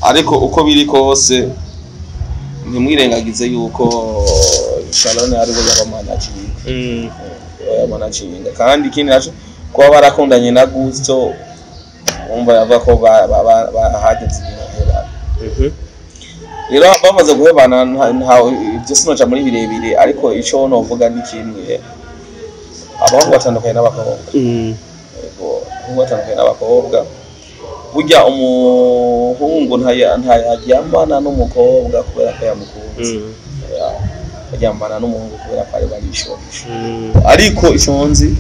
ariko uko biri kose ntimwirengagize yuko Shalone ari we y'abamanaging kandi ikindi naco kuba barakundanye na Gusto umva yava ko bahageze rero bamaze guhebana ibyo sinoca muri birebire ariko ico novuga ni kimwe abahungu batandukanye n'abakobwa n'abakobwa burya umuhungu ntayajyambana n'umukobwa kubera ko yamukunze ajyambana n'umuhungu kubera ko ari barishobisha ariko iconzi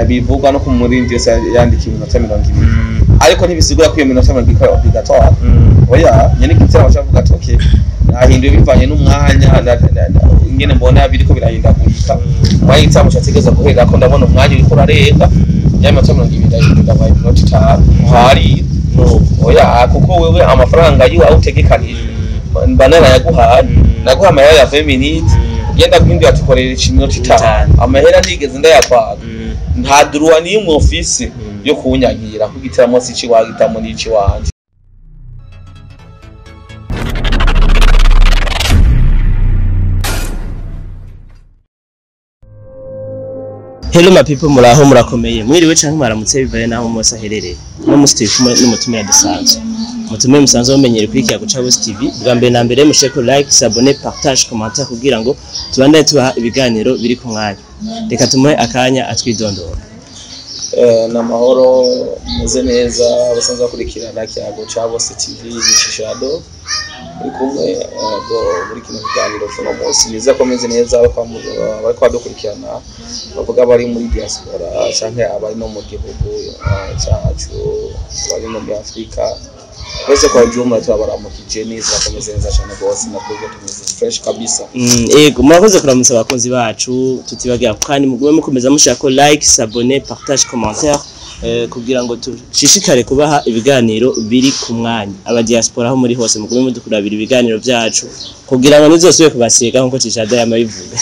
bivugwa no ku murindi yose yandikiye iminota 20 ariko ntibisigura ko iyo minota 20 obligatoire oya nyene kitaba cyavuga ati okay nahinduye bivanye n'umwanya ingene mbona biriko birahindagurika mwaye itamo cyategeza guhera ko ndabona umwanya uriko urarenga y'aminota 20 ndabaye iminota 5 hari oya kuko wewe amafaranga yiwe awutegekanije banana yaguhaye naguha amahera ya 20 minutes ugenda guhindura atukorera iminota 5 amahera ntigeze ndayakwaga nta duruwa ni mu office yo kunyagira kugitaramo sici wagitamo n'ici wanje. Hello my people, muraho murakomeye mwiriwe canke maramutse bivaye naho mose aherereye no mustifumwe n'umutumira dusanzwe mutumire musanzwe umenyere kwikira guca West TV bwa mbere na mbere musheko like s'abonner partage commentaire kugira ngo tubandane tubaha ibiganiro biri ku mwanya reka tumuhe akanya atwidondora. Namahoro muze neza basanzwe bakurikirana cyago ca West TV Shishado uri kumwe muri kino kiganiro cyo munsi niza komeze neza bari kwadukurikirana bavuga bari muri diaspora canke abari no mu gihugu cyacu bari no muri Afrika bose kwa jumla twabaramukije neza komeze neza cyane gose natubwo tumeze fresh kabisa. Ego murakoze kuramutsa abakunzi bacu tutibagira kandi mugwe mukomeza mushaka like s'abonner partage commentaire kugira ngo tushishikare kubaha ibiganiro biri ku mwanya aba diaspora aho muri hose mugwe mudukurabira ibiganiro byacu kugira ngo nizosubire kubasiga nkuko Cishada yamabivuga.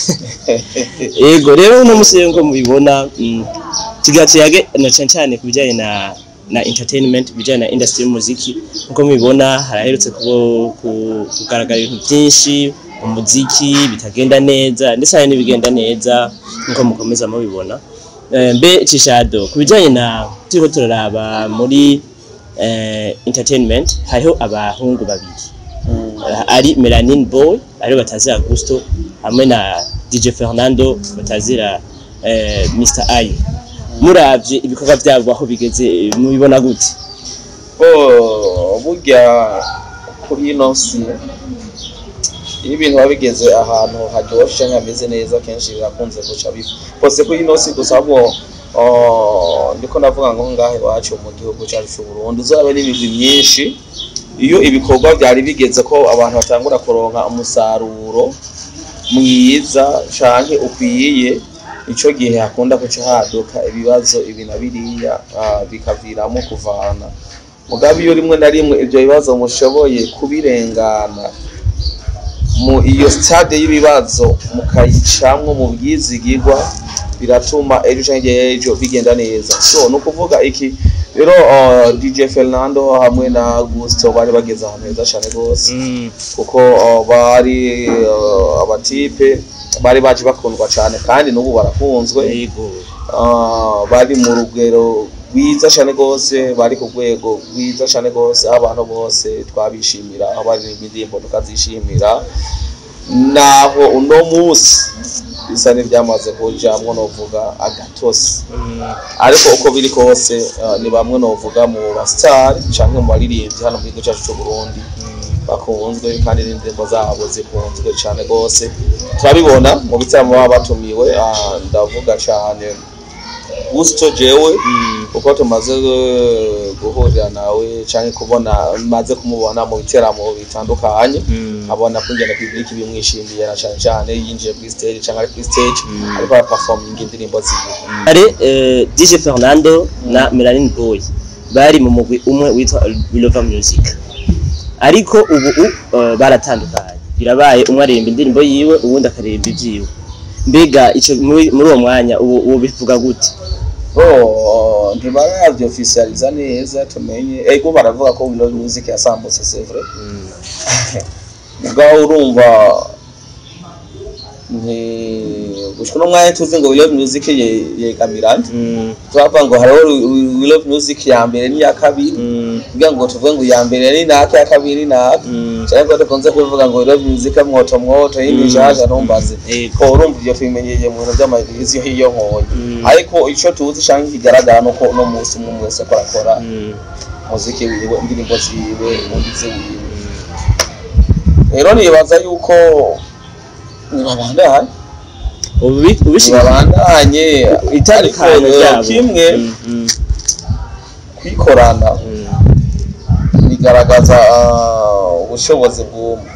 Ego rero no musengo mubibona kigatiyage na cyane kubijanye na entertainment bijanye na industry y'umuziki nkuko mubibona haraherutse kugaragara ibintu byinshi umuziki bitagenda neza ndetse hari n'ibigenda neza nkuko mukomeza mubibona. Mbe Cishado kubijanye na turiko turaraba muri entertainment hariho abahungu babiri ari Melanin Boy ari batazira Gusto hamwe na DJ Fernando batazira Mr. Ayi muravye ibikorwa byabo aho bigeze mubibona gute? Burya kuri nosi ibintu babigeze ahantu haryoshe nkameze neza kenshi birakunze guca bose kuri nosi dusabo ndiko ndavuga ngo ngahe wacu mu gihugu cyacu cy'u Burundi uzabe n'ibigwi myinshi iyo ibikorwa byari bigeze ko abantu batangura kuronka umusaruro mwiza canke ukwiye ico gihe hakunda kuca haduka ibibazo ibinabiriya bikaviramo kuvana mugabe iyo rimwe na rimwe ibyo bibazo mushoboye kubirengana mu iyo stade y'ibibazo mukayicamwe mu bwizigirwa biratuma ejo bigenda neza. So no kuvuga iki rero DJ Fernando hamwe na Gusto bari bageze ahantu heza cyane gose kuko bari abatipe bari baje bakundwa cyane kandi n'ubu barakunzwe bari mu rugero rwiza cyane gose bari ku rwego rwiza cyane gose abantu bose twabishimira abari indirimbo tukazishimira naho uno munsi bisa n'ibyamaze kujamwo novuga agatose ariko uko biri kose ni bamwe novuga mu bastar canke mu baririmbyi hano mu gihugu cyacu cy'u Burundi bakunzwe kandi n'indirimbo zabo zikunzwe cyane gose turabibona mu bitaramo baba batumiwe ndavuga cyane Gusto jewe uko tumaze guhurira nawe canke kubona maze kumubona mu biteramo bitandukanye abona kungenda public bimwishimiye na cyane yinjiye kuri stage canke ari kuri stage ariko performing indirimbo ziwe ari DJ Fernando na Melanin Boy bari mu mugwi umwe witwa Bilova Music ariko ubu baratandukanye birabaye umwe aririmba indirimbo yiwe uwundi akaririmba ibyiwe mbega ico muri uwo mwanya uwo bivuga gute? ntibaravyo officializa neza tumenye ego baravuga ko Love Music yasambutse c'est vrai ubwo urumva gushika no mwanya tuzi ngo Love Music yegamirande twava ngo hariho Love Music ya mbere ni ya kabiri kugira ngo tuvuge ngo ya mbere ni naka ya kabiri naka cyangwa dukunze kuvuga ngo Love Music mwoto y'imijaja nombaze ko urumva ibyo tubimenyeye mu bintu by'amagirizi hiyo nkoye ariko ico tuzi cyangwa kigaragara nuko no munsi umwe wese akora muziki wiwe indirimbo ziwe mundize wiwe rero nibaza yuko nibabandanye ubishikanye itandukanye ryabo kimwe kwikorana bigaragaza ubushobozi bw'umwe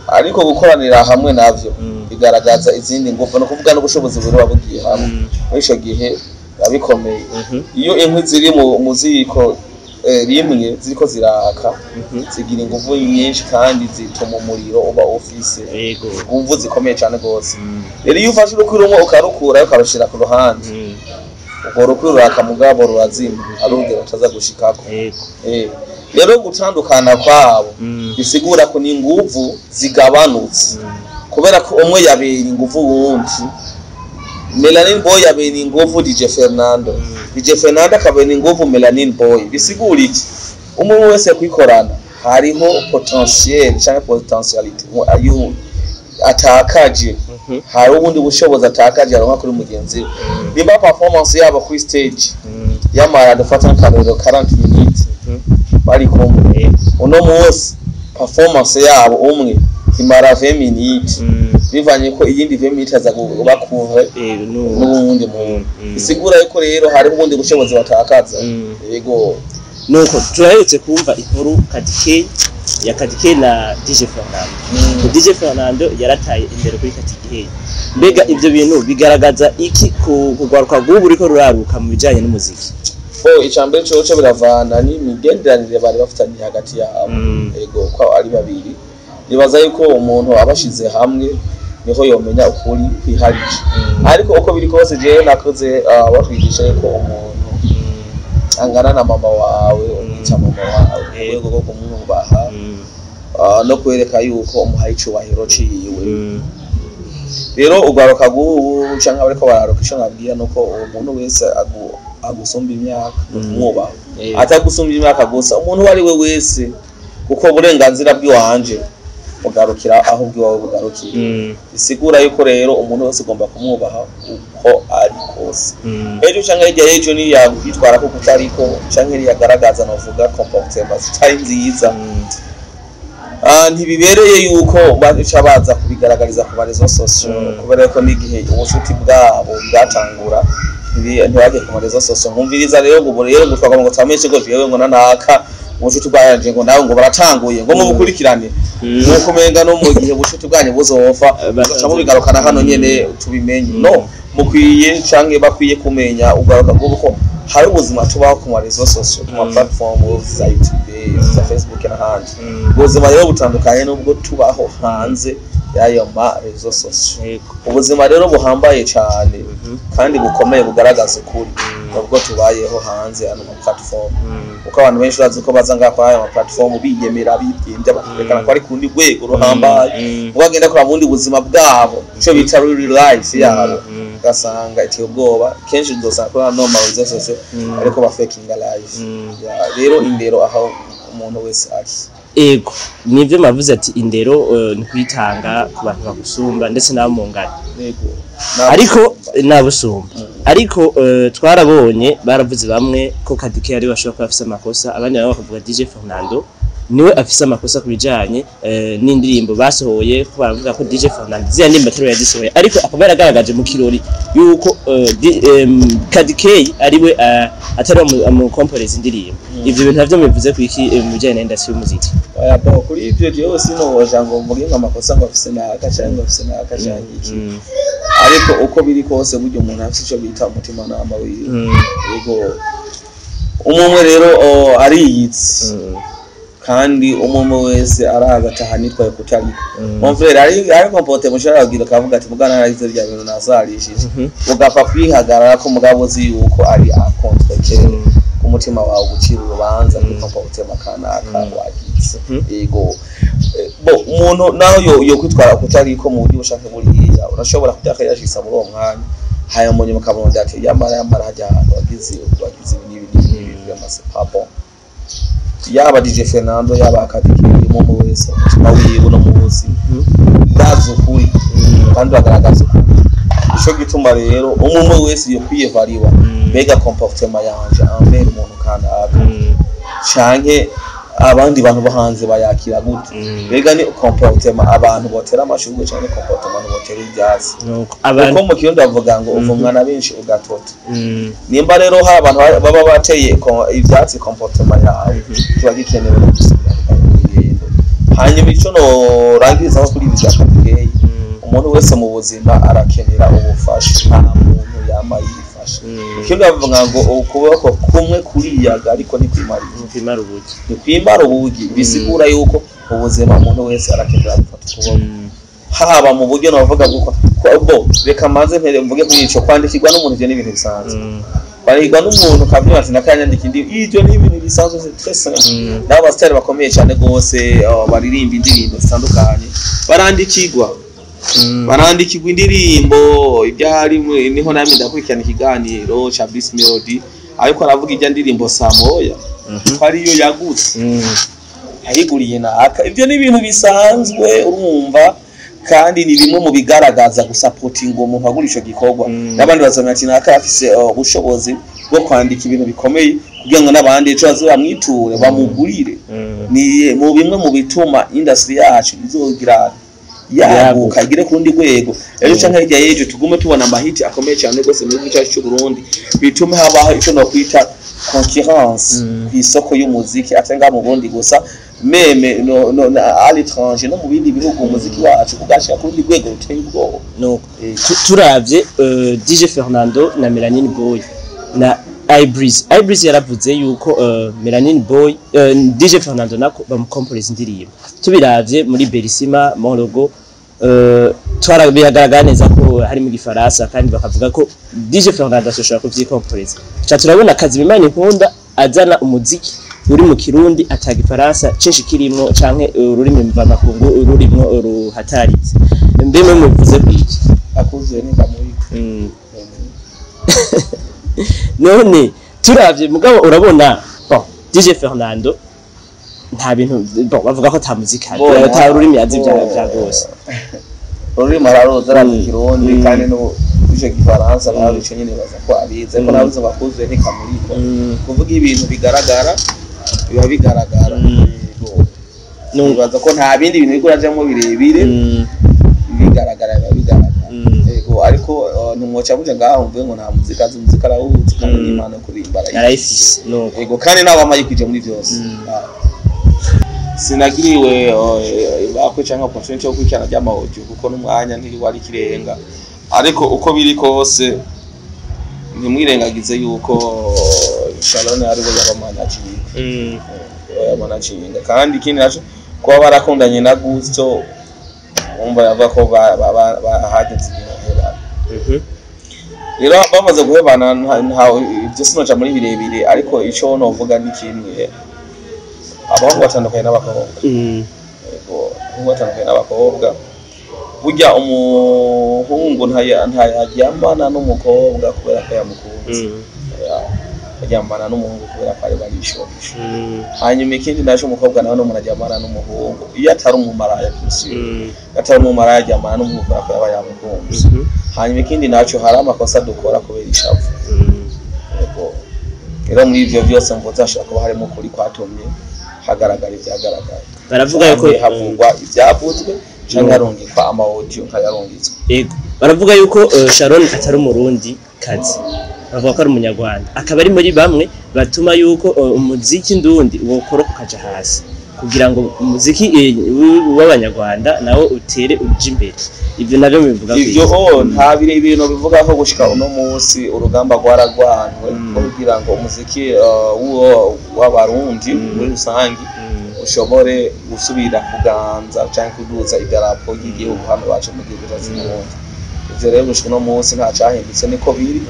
ariko gukoranira hamwe navyo bigaragaza izindi ngufu no kuvuga n'ubushobozi buri babugiye hamwe muri ico gihe babikomeye iyo inkwi ziri mu ziko rimwe ziriko ziraka zigira ingufu nyinshi kandi zituma umuriro uba office ingufu zikomeye cyane gose rero iyo ufashe urukuru rumwe ukarukura ukarushira ku ruhande ubwo rukuru rakamugabo rurazimba arugera utaza gushikako rero gutandukana kwabo bisigura ko ni nguvu zigabanutse kubera ko umwe yabera ingufu wundi Melanin Boy yabera ingufu DJ Fernando akabera ingufu Melanin Boy bisigura iki umuntu wese kwikorana hariho potentiel cyangwa potentiality ayu atakaje hari ubundi bushobozi atakaje aronka kuri mugenzi we nimba performance yabo kuri stage yamara dufata nkarero 40 minutes bari kumwe uno munsi performance yabo umwe imara 20 minutes bivanye ko iyindi 20 minutes aza kubakuve n'ubundi muntu bisigura yuko rero hari ubundi bushobozi batakaza yego nuko turahetse kumva inkuru Kadike na DJ Fernando DJ Fernando yarataye imbere kuri Kadike mbega ibyo bintu bigaragaza iki kugwaruka gubu uriko ruraruka mu bijanye n'umuziki icambere cyo biravana ni migenderanire bari bafitanye hagati yabo yego ko ari babiri nibaza yuko umuntu abashize hamwe niho yomenya ukuri kwiharije ariko uko biri kose je nakoze batwigisha yuko umuntu angana na mama wawe umwita mama wawe yego ko kumwubaha no kwereka yuko umuhaye icubahiro ciwe rero ugaruka gubu canka bariko bararuka ico nabwira nuko umuntu wese agusumba imyaka umwubaha atagusumba imyaka gusa umuntu wari we wese kuko burenganzira bw'iwanje ugarukira aho bwiwawe bugarukira bisigura yuko rero umuntu wese ugomba kumwubaha uko ari kose ejo canke hirya y'ejo ni yitwara ko kutariko canke yagaragaza novuga comportement zitari nziza ntibibereye yuko baca baza kubigaragariza ku barezo social kubera ko n'igihe ubushuti bwabo bwatangura ntibagiye ku marezo social nkumviriza rero ngo rero gutwaga ngo tameshe ngo jewe ngo nanaka ubushuti bwanje ngo nawe ngo baratanguye ngo mubukurikirane nuko menga no mu gihe ubushuti bwanye buzofa baca mubigarukana hano nyene tubimenye no mukwiye canke bakwiye kumenya ugaruka ngo hari ubuzima tubaho ku marezo social ku platform za YouTube za Facebook n'ahandi ubuzima rero butandukanye n'ubwo tubaho hanze y'ayo marezo social ubuzima rero buhambaye cyane kandi bukomeye bugaragaza ukuri nubwo tubayeho hanze ano platform uko abantu benshi bazi ko baza ngapa aya platform biyemera bibyimbye bakerekana ko ari kundi rwego ruhambaye bagenda kora bundi buzima bwabo cyo bita real life yabo gasanga iti ubwoba kenshi dosanga ko normal social ariko ba faking life rero indero aho umuntu wese ari ego nivyo mavuze ati indero ni kwitanga ku bantu bagusumba ndetse nabo mungana ego ariko nabusumba ariko twarabonye baravuze bamwe ko Kadike yari bashobora kuba afise amakosa abandi nabo bakavuga DJ Fernando niwe afise amakosa kubijanye n'indirimbo basohoye ko baravuga ko DJ Fernando ziya ndimba tero yazisohoye ariko akaba yaragaragaje mu kirori yuko Kadike ariwe atari mu comparison indirimbo ivyo bintu navyo bivuze kwiki mu bijanye n'industry y'umuziki kuri ivyo je sino wajango mvuge amakosa ngo afise naka cyangwa afise naka cyangwa iki ariko uko biri kose buryo umuntu afise ico bita umutima nama wiwe yego umwe rero ariyitse kandi umwe wese araza atahanitwaye kutariko monfrere ari kompote mushara kugira kavuga ati mugana narize rya bintu nasarishije ugapfa kwihagarara ko mugabo zi yuko ari akontreke umutima wawe gucira urubanza kuri kompote makanaka wagize yego bo umuntu naho yo kwitwara kutariko mu buryo bushaka buriya urashobora kutakayashisa muri uwo mwanya haya munye mukabonda ati yamara hajya ahantu wagize n'ibi by'amasepapo yaba DJ Fernando yaba akadiki mu wese awiye no muzi urazo kuri kandi bagaragaza ko ico gituma rero umwe wese yo kwiyevariwa mega comportement yanje ambere umuntu kanaka canke abandi bantu bahanze bayakira gute bega ni comportement abantu botera amashurwe cyane comportement botera ibyasi uko mu kiyo ndavuga ngo uvumwana benshi ugatota nimba rero ha abantu baba bateye ibyatsi comportement yawe kiba gikenewe no gusubira kugenda hanyuma ico no rangiza kuri ibi byakabigeye umuntu wese mu buzima arakenera ubufasha nta muntu yamaye ikiyo ndavuga ngo ukuboko kumwe kuriyaga ariko ni kwimara ubugi bisigura yuko ubuzima umuntu wese arakenera gufata ukuboko haba mu buryo navuga guko bo reka maze mpere mvuge kuri ico kwandikirwa n'umuntu byo n'ibintu bisanzwe kwandikirwa n'umuntu kavuga ati nakanyandika indi ibyo ni ibintu bisanzwe stress n'abo bastari bakomeye cyane gose baririmba indirimbo zitandukanye barandikirwa indirimbo ibyari niho nami ndakurikirana ikiganiro cha Bliss Melody ariko aravuga ijya ndirimbo Samoya kwari yo yagutse ayiguriye naka ibyo ni ibintu bisanzwe urumva kandi ni bimwe mu bigaragaza gusupporting umuntu agurisha gikorwa n'abandi bazamya ati naka afise ubushobozi bwo kwandika ibintu bikomeye kugira ngo n'abandi ejo bazamwiture bamugurire ni mu bimwe mu bituma industry yacu izogira yaguka igire kurundi rwego ejo canke hirya yejo tugume tubona amahiti akomeye cyane gose mu gihugu cyacu cy'u Burundi bitume habaho ico no kwita concurrence kw'isoko y'umuziki atenga mu Burundi gusa meme no à l'étranger no mu bindi bihugu umuziki wacu kugashika kurundi rwego ruteye ubwoba no turavye DJ Fernando na Melanine Boy na Ibreeze yaravuze yuko Melanine Boy DJ Fernando nako bamukomporiza indirimbo tubiravye muri Berisima Monlogo twarabihagaragara neza ko hari mu gifaransa kandi bakavuga ko DJ Fernando ashobora kuvyikomporeza cha turabona akazi Imana inkunda azana umuziki uri mu Kirundi atagifaransa cinshi kirimo canke ururimi mva makungu ururimo ruhataritse mbeme muvuze biki akuze ni kamuri none turavye mugabo urabona bon DJ Fernando nta bintu bon bavuga ko ta muzika ta ururimi yazi bya gose ururimi araroza mu Kirundi kandi no uje gifaransa nawe ico nyene baza ko abize ko nabuze bakuze ni kamuriko kuvuga ibintu bigaragara biba bigaragara no baza ko nta bindi bintu bigurajemo birebire bigaragara yego ariko numwoca buje ngaho mvuye ngo nta muzika muzika arawuzi kandi n'Imana kurimbara yarayifise no yego kandi nawe amayikije muri byose sinagiriwe bakwe cyangwa opportunity yo kwikana ry'amahojyo kuko n'umwanya ntiri wari kirenga ariko uko biri kose nimwirengagize yuko Sharon ari bo y'abamanacinga kandi ikindi naco kuba barakundanye na Gusto umva yava ko bahageze ibintu rero bamaze guhebana ibyo sinoca muri birebire ariko ico novuga ni kimwe abahungu batandukanye n'abakobwa n'abakobwa burya umuhungu ntayajyambana n'umukobwa kubera ko yamukunze ajyambana n'umuhungu kubera ko ari barishobisha hanyuma ikindi naco umukobwa nawe n'umuntu ajyambana n'umuhungu iyo atari umumaraya atari umumaraya ajyambana n'umuhungu kubera ko yaba yamukunze hanyuma ikindi naco hari amakosa dukora kubera ishavu rero muri ivyo byose mvuze ashaka kuba harimo kuri kwatumye hagaragara ibyagaragara baravuga yuko havugwa ibyavuzwe cyangwa arongikwa amaudio nkayarongitswe yego baravuga yuko Sharon atari umurundi kazi bavuga ko ari umunyarwanda akaba ari muri bamwe batuma yuko umuziki ndundi wokora kukaja hasi kugira ngo umuziki w'abanyarwanda nawo utere uje imbere ibyo nabyo bivuga ibyo nta ibintu bivuga ko gushika uno munsi urugamba rwaragwanwe kugira ngo umuziki w'abarundi muri rusangi ushobore gusubira kuganza cyangwa kuduza idarapo y'igihugu hano bacu mu gihugu cyacu n'ubundi. Ivyo rero gushika no munsi nta cahindutse niko biri,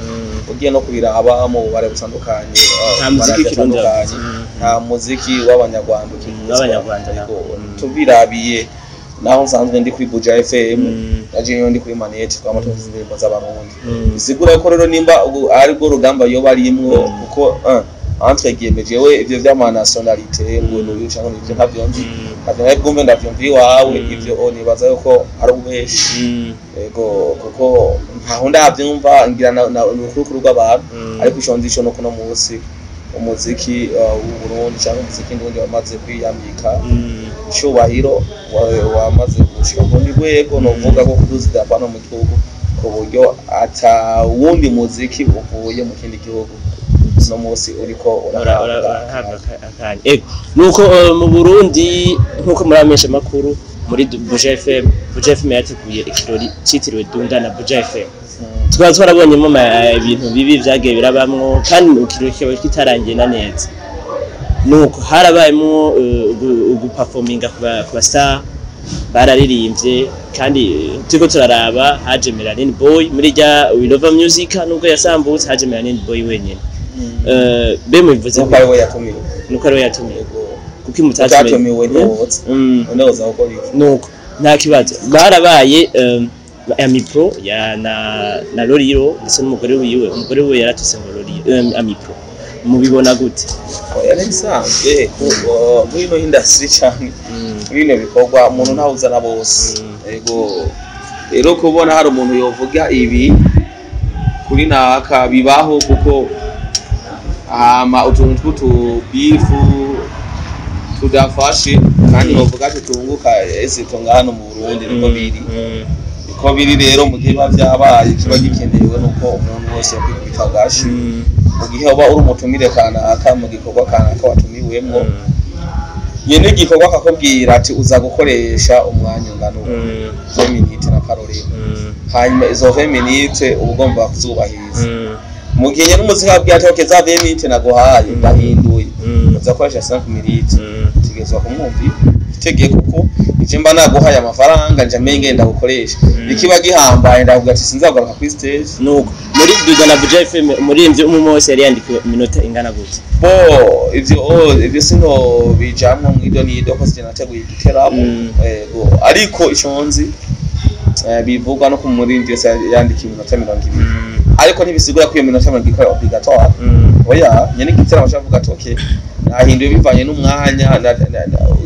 ugiye no kubiraba mu bubare butandukanye, nta muziki w'abanyarwanda tubirabiye naho nsanzwe ndi kuri Buja FM naje ndi kuri Manette kwa matuzi indirimbo z'abarundi. Bisigura ko rero nimba ari bwo rugamba yoba arimwo kuko entre guillemets jewe ivyo vy'ama nationalité ngo n'uyu cyangwa n'ivyo ntavyonzi kandi bwumve ndavyumva iwawe ivyo nibaza yuko ari ubuheshi ego kuko ntaho ndavyumva ngira na urukuru rw'abantu ariko ishonzi ico no kuno munsi umuziki w'u Burundi cyangwa umuziki ndundi wamaze kwiyambika cyubahiro wamaze gushika mu rwego no vuga ko kuduzida pano mu gihugu ku buryo ata wundi muziki uvuye mu kindi gihugu no munsi uriko urahabwa akanya. Ego nuko mu Burundi nkuko muramesha makuru muri Buja FM yateguye ikirori citiriwe Dundana Buja FM. Twaba twarabonyemo ibintu bibi vyagiye birabamwo kandi ukirori kiba kitarangiye na neza. Nuko harabayemo uguperforminga ku star bararirimbye kandi turiko turaraba haje Melanin Boy muri rya We Love Music nubwo yasambutse haje Melanin Boy wenyene. Bemo bivuze ko ari we yatumiwe nuko ari we yatumiwe kuko imutatumiwe ndoza uko biri nuko nta kibazo barabaye Amipro ya na Loriro ndetse n'umugore wiwe yaratuse ngo Loriro Amipro mubibona gute yari bisanzwe muri no industry cyane bine bikorwa umuntu ntawuza na bose ego rero kubona hari umuntu yovuga ibi kuri naka bibaho kuko utuntu tw'utubifu tudafashe kandi novuga tutunguka ese tungana mu Burundi niko biri rero mu gihe bavyabaye kiba gikenewe nuko umuntu wese yakwikubita gashi mu gihe uba uri umutumire kanaka mu gikorwa kanaka watumiwemwo yene gikorwa kakubwira ati uza gukoresha umwanya ungana 5 minutes na karori hanyuma izo 5 minutes ubugomba kuzubahiriza mu gihe n'umuziki wabwiye ati za 20 minutes naguhaye ndahinduye uzakoresha 5 minutes tigezwa kumwumva itegeye kuko icemba naguhaye amafaranga nje ngenda gukoresha ikiba gihambaye ndavuga ati sinzagaruka kuri stage nuko muri Dundana Buja FM muri imvye umwe yari yandikiwe iminota ingana gute ivyo sino bijamwe mu idonido ko sinateguye igiteramo ego ariko ishonzi bivugwa no ku murindi yose yandikiwe iminota 20 ariko ntibisigura ko iyo minota 20 ikora obligatoire oya nyene igiteramo cyavuga ati okay nahinduye bivanye n'umwanya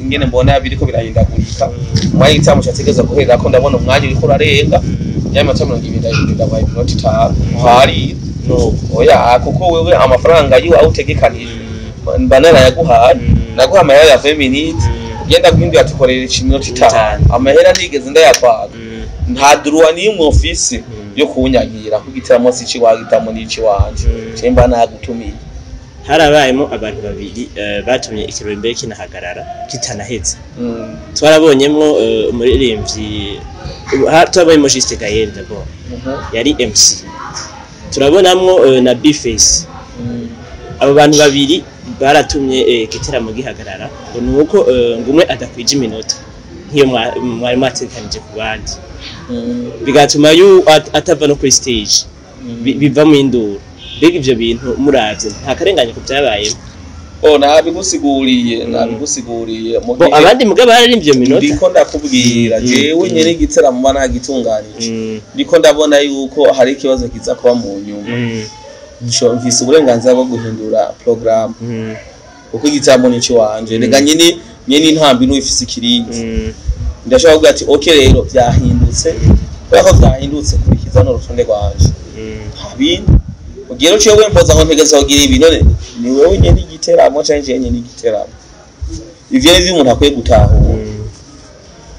ingene mbona biriko birahindagurika umwanya igiteramo cyategeza guhera ko ndabona umwanya uriko urarenga ya minota 20 ndabaye iminota 5 hari no oya kuko wewe amafaranga yiwe awutegekanije banana yaguhaye naguha amahera ya 20 minutes ugenda guhindura atukorera iminota 5 amahera nigeze ndayatwaga nta duruwa ni mu office yo kunyagira kugiteramo sici wagitamo nici wanje cemba nagutumiye harabayemo abantu babiri batumye ikirori mbere kinahagarara kitanahetse twarabonyemo umuririmbyi twabayemo Juste Gaël d'abord yari MC turabonamwo na Bface abo bantu babiri baratumye igiteramo gihagarara nuko ngumwe adakwije iminota nkiyo mwari mwatekanije ku bandi bigatuma atava no kuri stage biva mu induru bega ivyo bintu muravye nta karenganye ku byabaye nabigusiguriye abandi mugabo bararimbye minota ndiko ndakubwira jewe nyene igiteramo bana nagitunganije ndiko ndabona yuko hari ikibazo kiza kuba mu nyuma mfise uburenganzira bwo guhindura program uko igiteramo nici wanje rega nyene intambi n'ufise ikirinzi ndashaka kuvuga ati okay rero byahindutse bako byahindutse kurikiza no rutonde rwanje habindi ugero cyo wempoza ngo ntegeza kugira ibi none ni wewe nyene igiteramo canje nyene igiteramo ivyo ni umuntu akwiye gutahura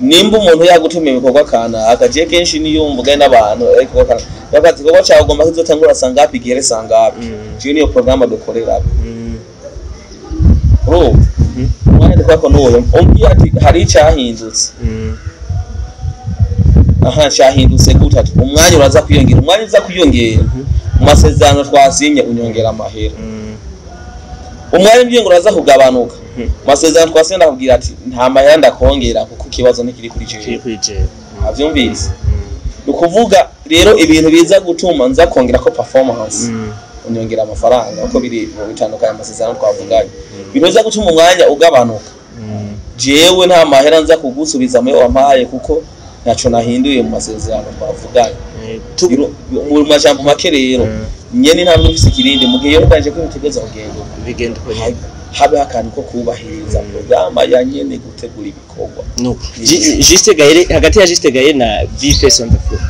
nimba umuntu yagutumiye ibikorwa kana akaje kenshi niyo mvuga n'abantu ariko kana yakazi ko bacha ugomba kuzotangura sangapi gere sangapi cyo niyo programme dukorera mwanya kwako n'uwo umbiye ati hari cyahindutse aha cyahindutse gutatu umwanya uraza kwiyongera umwanya uza kwiyongera mu masezerano twasinye unyongera amahera umwanya mbiye ngo uraza kugabanuka masezerano twasenda kubwira ati nta mahera ndakongera kuko ikibazo ntikiri kuri kiri jewe kuri jewe avyumvise ukuvuga rero ibintu biza gutuma nza kongera ko performance unyongera amafaranga uko biri mu bitandukanye amasezerano twavuganye biroza gutuma umwanya ugabanuka jewe nta mahera nza kugusubiza muri wampaye kuko ntaco nahinduye mu masezerano twavuganye mu majambo make rero nyene nta n'ufise ikirindi mu gihe yobaje ko bitegeza kugenda bigenda uko nyene habe akantu ko kubahiriza programa ya nyene gutegura ibikorwa Juste Gaël hagati ya Juste Gaël na VFS on the floor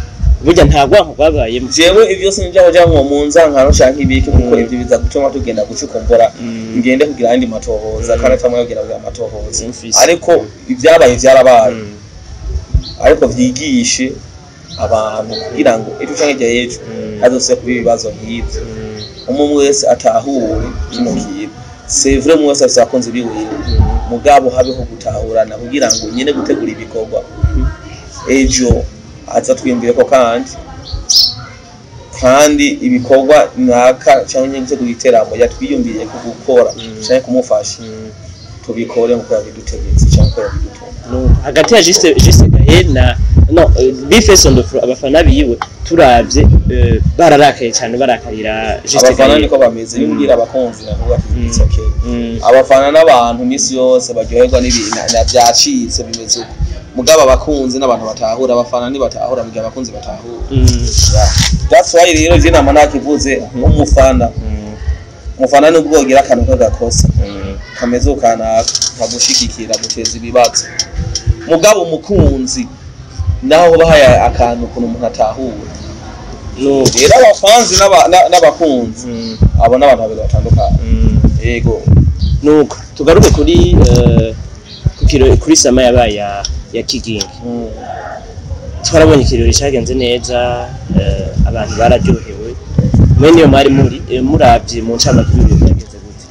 burya ntagwa nkwabaye jewe ivyo sinjaho janko mu nzankano canke ibiki kuko ivyo biza gutuma tugenda gucukumbura ngende kugira andi matohoza kandi tamwe yogira amatohoza ariko ivyabaye vyarabaye ariko vyigishe abantu kugira ngo ejo canke rya ejo hazose kuba ibibazo nk'ivyo umwe wese atahure kino kintu c'est vrai mwese afise abakunzi biwe mugabo habeho gutahurana kugira ngo nyene gutegura ibikorwa ejo aza twimbire ko kandi ibikorwa naka cyangwa gutegura iteramo yatwiyumbiye ko gukora cyangwa kumufasha tubikore nko yabidutegetse cyangwa yabidutunga hagati ya Juste Gaël na VFS on the floor abafana biwe turavye bararakaye cyane barakarira Juste Gaël abafana niko bameze yumbira abakunzi navuga ati it's okay abafana n'abantu misi yose baryoherwa n'ibintu byacitse bimeze uko mugaba abakunzi n'abantu batahura abafana ni batahura mugihe abakunzi batahura that's why rero je nama nakivuze umufana nubwo gira akantu kagakosa kameze ukana kagushigikira guteza ibibazo mugabo umukunzi naho bahaya akantu kuno umuntu atahura rero abafanzi n'abakunzi abo n'abantu babiri batandukanye yego nuko tugaruke kuri sama yabaye ya Kigingi twarabonye ikirori cyagenze neza abantu bararyohewe mwe niyo mwari muravye mu ncamake byagenze gute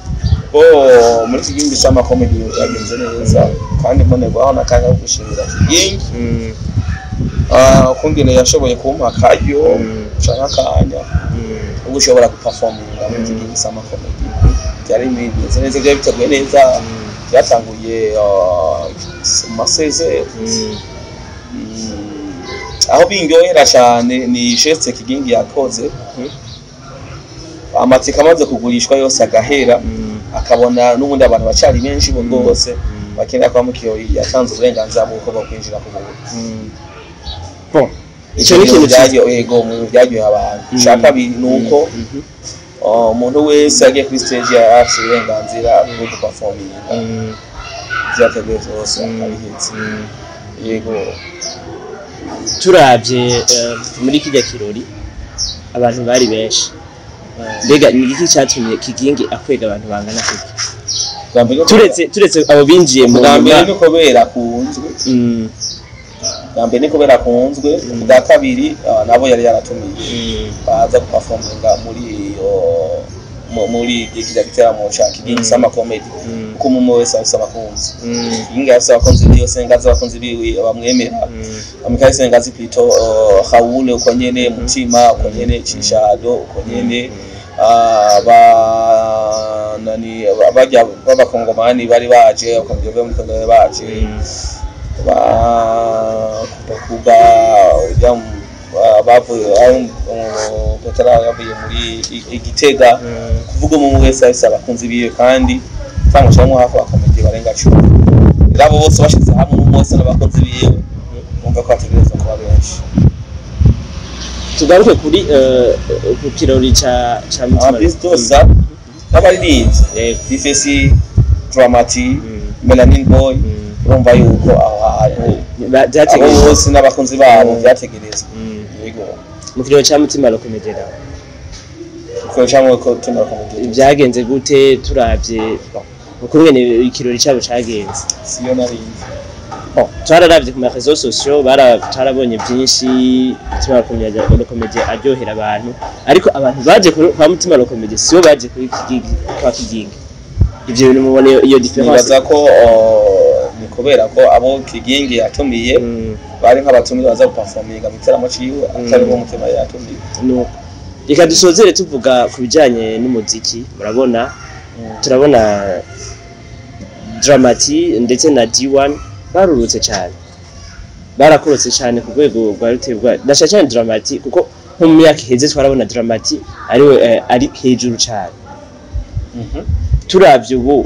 muri Kigingi sama comedy byagenze neza kandi mbonerwaho nakanya gushimira Kigingi kungene yashoboye kumpa akaryo canke akanya ugushobora guperforminga muri Kigingi sama comedy byari bimeze neza byari biteguye neza byatanguye maseze aho bingyohera cyane ni geste Kigingi yakoze amatsika amaze kugurishwa yose agahera akabona n'ubundi abantu bacari benshi bo rwose bakenera kwa mukiyo yatanze uburenganzira bwo kwinjira ku buntu icyo ni ikintu yego mu byagiye abantu shaka nuko umuntu wese agiye kuri stage ya afite uburenganzira bwo performinga byateguye zose abihetse yego turavye muri kijya kirori abantu bari benshi mbega ni iki cyatumye Kigingi akwega abantu bangana kuki turetse abo binjiye mu ngambere niko kubera kunzwe ngambere niko kubera kunzwe bwa kabiri nabo yari yaratumiye baza guperforminga muri kijya giteramo cha Kigingi sama comedy kuko mu wese afite abakunzi Kigingi afite abakunzi biyo sengaza abakunzi biwe bamwemera amikaye sengaza pito Khawule uko nyene mutima uko nyene Chishado uko nyene nani abajya b'abakongomani bari baje ukongera muri Kongo baje kuba jam bavuye petara yavuye muri Igitega kuvuga mu wese afite abakunzi biwe kandi cyangwa cyangwa hafi akomeye barenga 10 rabo bose bashize hamwe mu wese n'abakunzi biwe umva ko ategereza kuba benshi tugaruke kuri ku kirori cha mutima bistosa n'abaririmbyi VFS Dramati Melanin Boy urumva yuko aho byategereza bose n'abakunzi babo byategereza yego mu kirori cha mutima lokomedera ko tuna komedi byagenze gute turavye ukungene ikirori cyabo cagenze siyo narinzi twararavye ku réseaux sociaux tarabonye byinshi mutima komedi aryohera abantu ariko abantu baje kwa mutima komedi siyo baje kuri Kigingi kwa Kigingi ivyo bintu mubone iyo difference nibaza ko ni kubera ko abo Kigingi yatumiye bari nk'abatumiye baza guperforminga mu teramo ciwe atari bo mutima yatumiye no reka dusozere tuvuga ku bijanye n'umuziki murabona turabona Dramati ndetse na D1 barurutse cyane barakorotse cyane ku rwego rwa rutebwa ndashaka cyane Dramati kuko nko mu myaka iheze twarabona Dramati ari hejuru cyane turavye ubu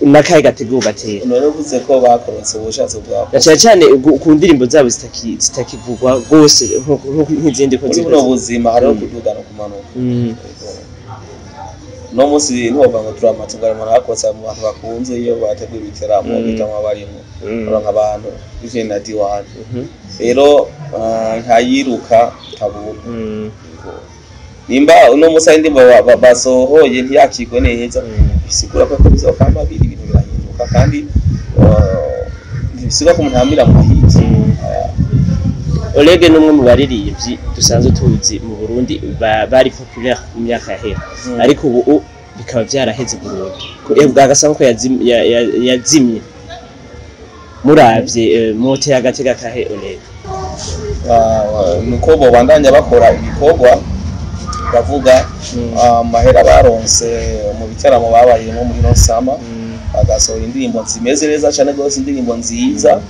nakaye gatego batera unavuze ko bakorotse ubushatse bwabo cyane ku ndirimbo zabo zitakivugwa gose nk'izindi ko ziri mu buzima hariho kuduga no kumanuka no musi ntuvuga ngo Dramati ngarimo nakotsa mu bantu bakunze iyo bateguye ibiteramo bitamo barimo uronka abantu bije na D1 rero nkayiruka tabura nimba uno musa indimbo basohoye ntiyakigwe neza bisigura ko bizokamba biri ibintu birahinduka kandi bisigura ko umuntu amira mu hiti Olege numwe mu baririmbyi dusanzwe tuzi mu Burundi bari populaire mu myaka yahera ariko ubu bikaba byaraheze burundu bwagasaba ko yazimye muravye mote y'agatega kahe Olege nuko bo bandanya bakora ibikorwa bavuga mahera baronse mu bitaramo babayemo muri no sama bagasohora indirimbo zimeze neza cyane gose indirimbo nziza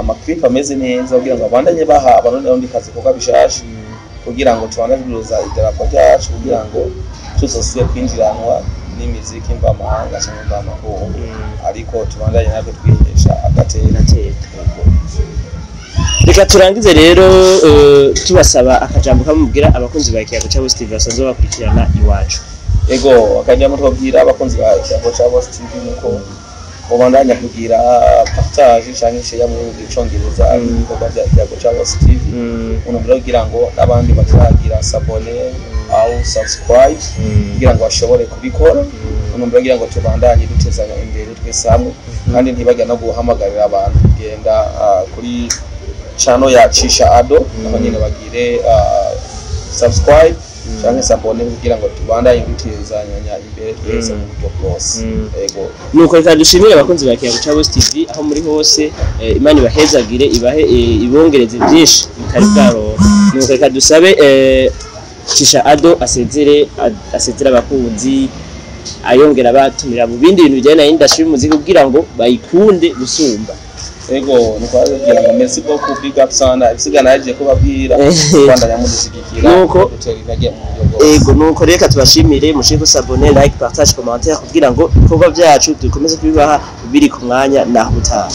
amaklip ameze neza kugira ngo abandanye baha abantu kazi kuko bishashe kugira ngo tubandanye biroza idarapo ryacu kugira ngo tuzosubire kwinjiranwa n'imiziki mva mahanga cyangwa mva mahungu ariko tubandanye natwe twihesha agatera reka turangize rero tubasaba akajambo kamubwira abakunzi ba Kiyago Chabo TV basanzwe bakurikirana iwacu ego akajambo twabwira abakunzi ba Kiyago Chabo TV nuko ubandanya kugira partage cyangwa share mu Cyongereza ibikorwa bya Kiyago Chabo TV uno kugira ngo abandi bataragira s'abonner au subscribe kugira ngo bashobore kubikora uno kugira ngo tubandanye dutezanya imbere twese hamwe kandi ntibajya no guhamagarira abantu kugenda kuri channel ya Chisha Ado abanyene bagire subscribe cyangwa s'abonner kugira ngo tubandanye dutezanya imbere twese mu buryo bwose yego nuko reka dushimire abakunzi ba Kiyago Chabo TV aho muri hose Imana ibahezagire ibahe ibongereze byinshi bitari bwaro nuko reka dusabe Chisha Ado asezera abakunzi ayongera batumira mu bindi bintu bijyana n'industry y'umuziki kugira ngo bayikunde gusumba ego nukwabwira ngo merci beaucoup big up sana isigana yaje kubabwira Rwanda yamudushigikira nuko ego nuko reka tubashimire mushike s'abonner like partage commentaire kugira ngo ibikorwa byacu dukomeze kubibaha biri ku mwanya naho utaha